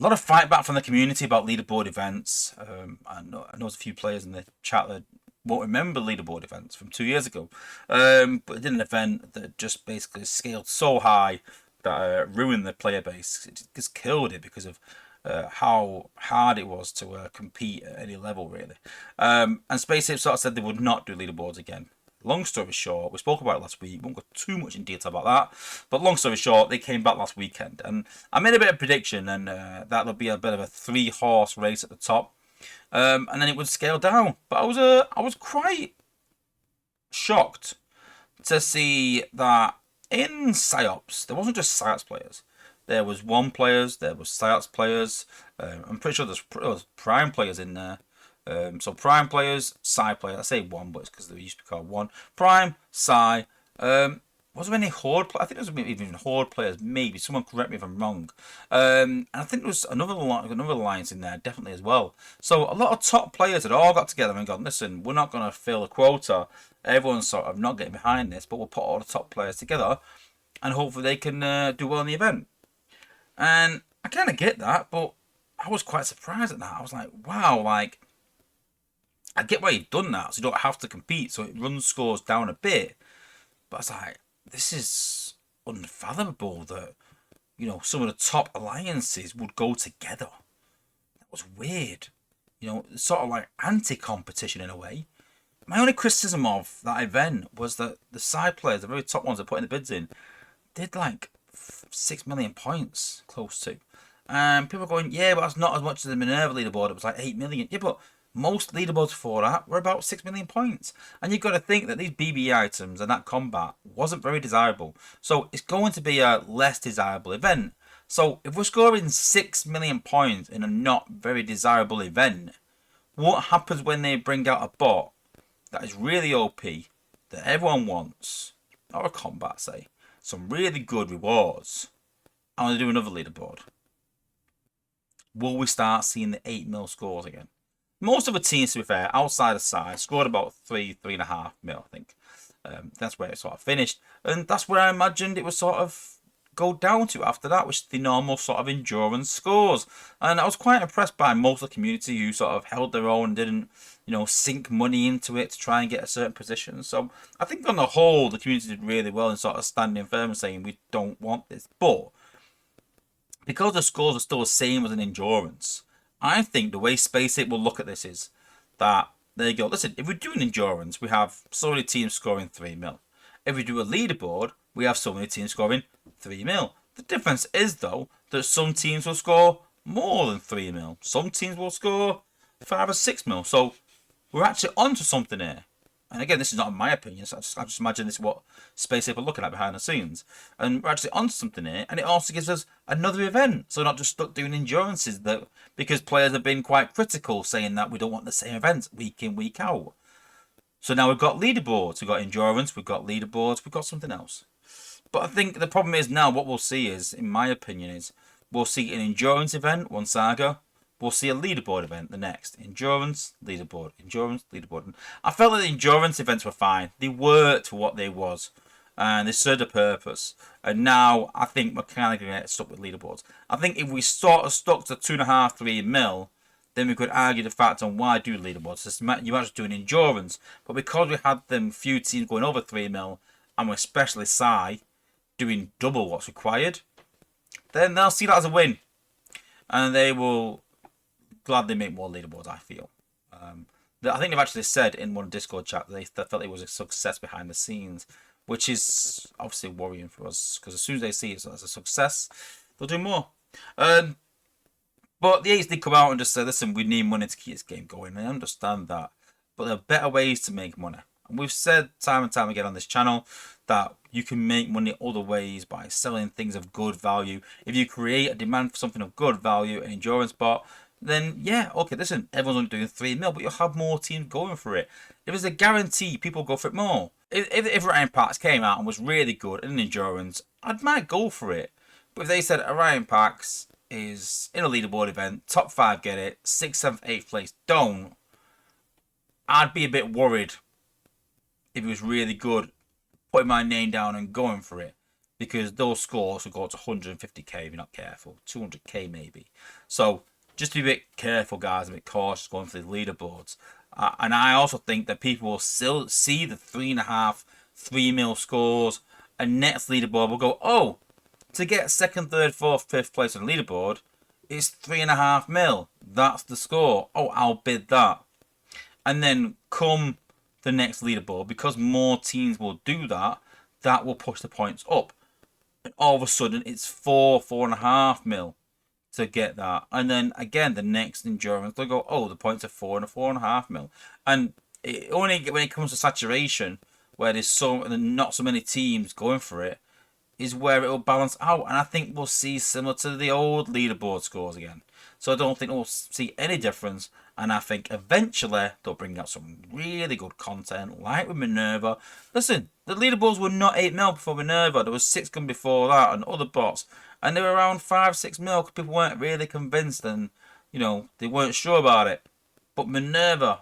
A lot of fight back from the community about leaderboard events. I know there's a few players in the chat that won't remember leaderboard events from 2 years ago. But it did an event that just basically scaled so high that ruined the player base. It just killed it because of how hard it was to compete at any level, really. And SpaceX sort of said they would not do leaderboards again. Long story short, we spoke about it last week. Won't go too much in detail about that. But long story short, they came back last weekend. And I made a bit of prediction and that there'll be a bit of a 3-horse race at the top. And then it would scale down. But I was quite shocked to see that in PsyOps, there wasn't just PsyOps players. There was one players, there was PsyOps players. I'm pretty sure there was Prime players in there. So Prime players, Psy players. I say one, but it's because they used to be called one. Prime, Psy. Was there any Horde? I think there was even Horde players. Maybe someone correct me if I'm wrong. And I think there was another alliance in there, definitely as well. So a lot of top players had all got together and gone, listen, we're not going to fill a quota. Everyone's sort of not getting behind this, but we'll put all the top players together, and hopefully they can do well in the event. And I kind of get that, but I was quite surprised at that. I was like, wow, like, I get why you've done that, so you don't have to compete, so it runs scores down a bit. But I was like, this is unfathomable that, some of the top alliances would go together. That was weird. Sort of like anti-competition in a way. My only criticism of that event was that the side players, the very top ones that put in the bids in, did like 6 million points, close to. And people are going, yeah, but that's not as much as the Minerva leaderboard. It was like 8 million. Yeah, but most leaderboards for that were about 6 million points. And you've got to think that these BB items and that combat wasn't very desirable. So it's going to be a less desirable event. So if we're scoring 6 million points in a not very desirable event, what happens when they bring out a bot that is really OP, that everyone wants, or a combat, say, some really good rewards, I want to do another leaderboard? Will we start seeing the 8 mil scores again? Most of the teams, to be fair, outside of side, scored about 3.5 mil, I think. That's where it sort of finished. And that's where I imagined it would sort of go down to after that, which is the normal sort of endurance scores. And I was quite impressed by most of the community who sort of held their own and didn't, sink money into it to try and get a certain position. So I think on the whole, the community did really well in sort of standing firm and saying, we don't want this. But because the scores are still the same as an endurance, I think the way SpaceX will look at this is that, there you go, listen, if we do an endurance, we have so many teams scoring 3 mil. If we do a leaderboard, we have so many teams scoring 3 mil. The difference is, though, that some teams will score more than 3 mil. Some teams will score 5 or 6 mil. So we're actually onto something here. And again, this is not my opinion, so I just imagine this is what SpaceX are looking at behind the scenes. And we're actually onto something here, and it also gives us another event. So we're not just stuck doing endurances, that because players have been quite critical, saying that we don't want the same events week in, week out. So now we've got leaderboards, we've got endurance, we've got leaderboards, we've got something else. But I think the problem is now what we'll see is, in my opinion, is we'll see an endurance event, one saga. We'll see a leaderboard event the next. Endurance, leaderboard, endurance, leaderboard. And I felt that the endurance events were fine. They worked for what they was. And they served a purpose. And now I think we're kind of going to get stuck with leaderboards. I think if we sort of stuck to 2.5, 3 mil, then we could argue the fact on why do leaderboards. You might just do an endurance. But because we had them few teams going over 3 mil, and we're especially Psy doing double what's required, then they'll see that as a win. And they will gladly make more leaderboards, I feel. I think they've actually said in one Discord chat that they felt it was a success behind the scenes, which is obviously worrying for us, because as soon as they see it as a success, they'll do more. But the Eights did come out and just say, listen, we need money to keep this game going. I understand that. But there are better ways to make money. And we've said time and time again on this channel that you can make money other ways by selling things of good value. If you create a demand for something of good value, an endurance bot, then yeah, okay, listen, everyone's only doing 3 mil, but you'll have more teams going for it. If there's a guarantee, people go for it more. If Ryan Packs came out and was really good in endurance, I might go for it. But if they said Orion Packs is in a leaderboard event, top 5 get it, 6th, 7th, 8th place don't, I'd be a bit worried if it was really good, putting my name down and going for it. because those scores will go to 150k if you're not careful, 200k maybe. So just be a bit careful, guys, a bit cautious going for the leaderboards. And I also think that people will still see the 3.5, 3 mil scores, and next leaderboard will go, oh, to get second, third, fourth, fifth place on the leaderboard, it's 3.5 mil. That's the score. Oh, I'll bid that. And then come the next leaderboard, because more teams will do that, that will push the points up. And all of a sudden, it's 4.5 mil to get that. And then again, the next endurance, they'll go, oh, the points are 4 and 4.5 mil. And it only when it comes to saturation, where there's not so many teams going for it, is where it will balance out. And I think we'll see similar to the old leaderboard scores again. So I don't think we'll see any difference. And I think eventually they'll bring out some really good content, like with Minerva. Listen, the leaderboards were not 8 mil before Minerva. There was 6 gun before that and other bots. And they were around 5-6 mil because people weren't really convinced and, they weren't sure about it. But Minerva,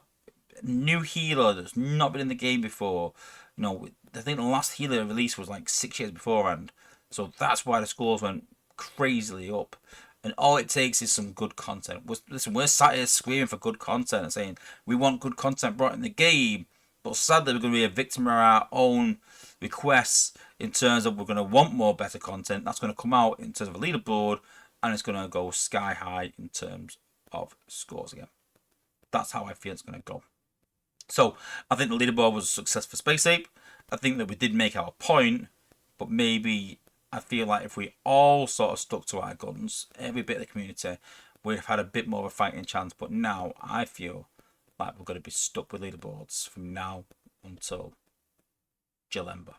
new healer that's not been in the game before. I think the last healer release was like 6 years beforehand. So that's why the scores went crazily up. And all it takes is some good content. Listen, we're sat here screaming for good content and saying we want good content brought in the game. But sadly, we're going to be a victim of our own requests in terms of we're going to want more better content. That's going to come out in terms of a leaderboard. And it's going to go sky high in terms of scores again. That's how I feel it's going to go. So I think the leaderboard was a success for Space Ape. I think that we did make our point, but maybe I feel like if we all sort of stuck to our guns, every bit of the community, we'd have had a bit more of a fighting chance. But now I feel like we're going to be stuck with leaderboards from now until Jalemba.